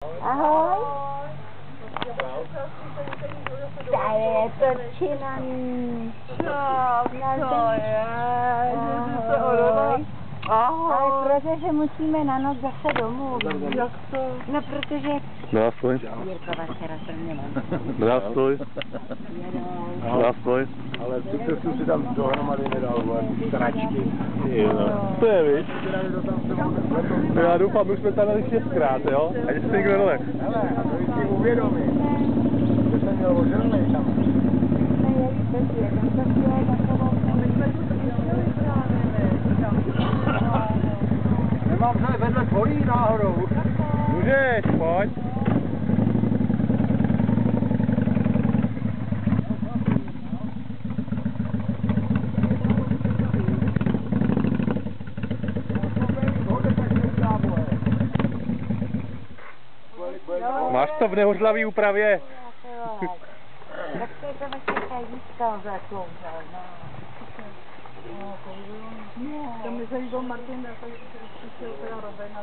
Ahoj. Tady je to činaný. Co je? Že se orovala. Ahoj. Ale protože musíme na noc zase domů. Jak to? No protože... Здравствуй. Jirkova včera se měla. Здравствуй. Здравствуj. Ale sice jsem si tam dohromady nedal, stračky. To je, víš? Já doufám, že jsme tam dali 6krát, jo? Ať se nikdo nelek. Hele, a to si uvědomí, že jsem měl ožrlej tam. Nemám tady vedle tvojí náhodou. Můžeš, pojď. Máš to v nehořlavý úpravě. Tak to je to vaše kajíčka zakloužel, no. To mi se líbil Martin, tak přišel teda Robin a